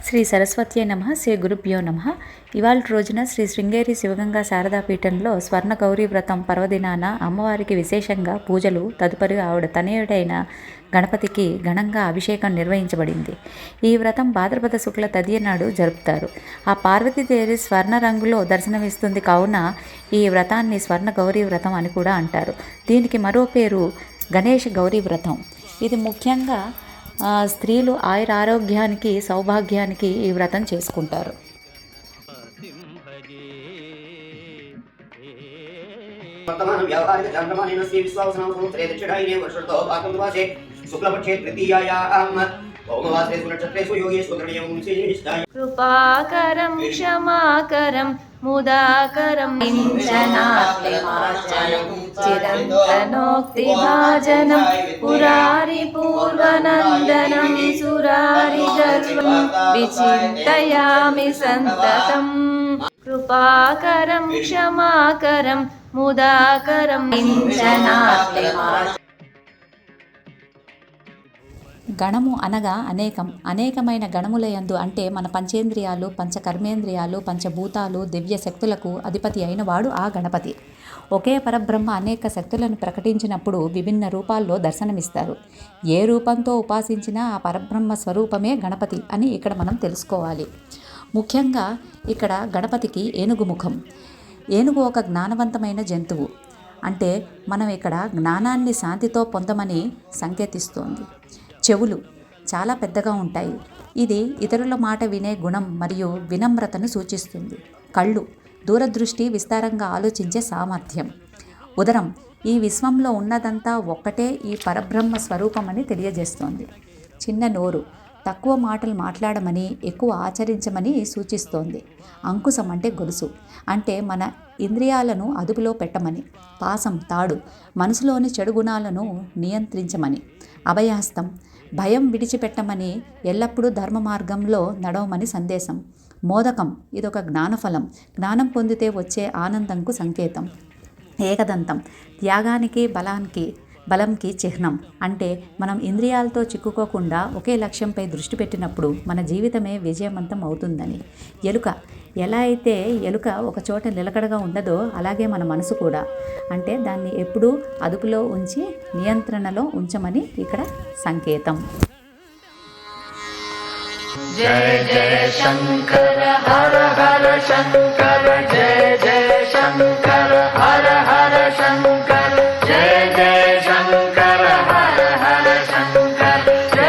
శ్రీ సరస్వత్యే నమః. శ్రీ గురుభ్యో నమః. ఇవాళ రోజున శ్రీ శృంగేరి శివగంగా శారదాపీఠంలో స్వర్ణ గౌరీ వ్రతం పర్వదినాన అమ్మవారికి విశేషంగా పూజలు, తదుపరి ఆవిడ తనయుడైన గణపతికి ఘనంగా అభిషేకం నిర్వహించబడింది. ఈ వ్రతం భాద్రపద శుక్ల తదియ నాడు జరుపుతారు. ఆ పార్వతీదేవి స్వర్ణ రంగులో దర్శనమిస్తుంది కావున ఈ వ్రతాన్ని స్వర్ణ గౌరీ వ్రతం అని కూడా అంటారు. దీనికి మరో పేరు గణేష గౌరీ వ్రతం. ఇది ముఖ్యంగా స్త్రీలు ఆయురారోగ్యానికి, సౌభాగ్యానికి ఈ వ్రతం చేసుకుంటారు. కృపాకరం క్షమాకరం ముదాకరం చిరంతనోక్తిభాజనం పురారి పూర్వనందనం సురారి గర్వం విచింతయామి సంతతం. కృపాకరం క్షమాకరం ముదాకరం గణము అనగా అనేకం. అనేకమైన గణములయందు అంటే మన పంచేంద్రియాలు, పంచకర్మేంద్రియాలు, పంచభూతాలు, దివ్య శక్తులకు అధిపతి అయినవాడు ఆ గణపతి. ఒకే పరబ్రహ్మ అనేక శక్తులను ప్రకటించినప్పుడు విభిన్న రూపాల్లో దర్శనమిస్తారు. ఏ రూపంతో ఉపాసించినా ఆ పరబ్రహ్మ స్వరూపమే గణపతి అని ఇక్కడ మనం తెలుసుకోవాలి. ముఖ్యంగా ఇక్కడ గణపతికి ఏనుగు ముఖం. ఏనుగు ఒక జ్ఞానవంతమైన జంతువు. అంటే మనం ఇక్కడ జ్ఞానాన్ని శాంతితో పొందమని సంకేతిస్తోంది. చెవులు చాలా పెద్దగా ఉంటాయి. ఇది ఇతరుల మాట వినే గుణం మరియు వినమ్రతను సూచిస్తుంది. కళ్ళు దూరదృష్టి, విస్తారంగా ఆలోచించే సామర్థ్యం. ఉదరం ఈ విశ్వంలో ఉన్నదంతా ఒక్కటే ఈ పరబ్రహ్మ స్వరూపమని తెలియజేస్తోంది. చిన్న నోరు తక్కువ మాటలు మాట్లాడమని, ఎక్కువ ఆచరించమని సూచిస్తోంది. అంకుశం అంటే గొలుసు, అంటే మన ఇంద్రియాలను అదుపులో పెట్టమని. పాసం తాడు, మనసులోని చెడు గుణాలను నియంత్రించమని. అభయహస్తం భయం విడిచిపెట్టమని, ఎల్లప్పుడూ ధర్మ మార్గంలో నడవమని సందేశం. మోదకం ఇదొక జ్ఞానఫలం, జ్ఞానం పొందితే వచ్చే ఆనందంకు సంకేతం. ఏకదంతం త్యాగానికి, బలంకి చిహ్నం. అంటే మనం ఇంద్రియాలతో చిక్కుకోకుండా ఒకే లక్ష్యంపై దృష్టి పెట్టినప్పుడు మన జీవితమే విజయవంతం అవుతుందని. ఎలుక ఎలా అయితే ఎలుక ఒక చోట నిలకడగా ఉండదో అలాగే మన మనసు కూడా. అంటే దాన్ని ఎప్పుడూ అదుపులో ఉంచి నియంత్రణలో ఉంచమని ఇక్కడ సంకేతం. జయ జయ శంకర హర హర శంకర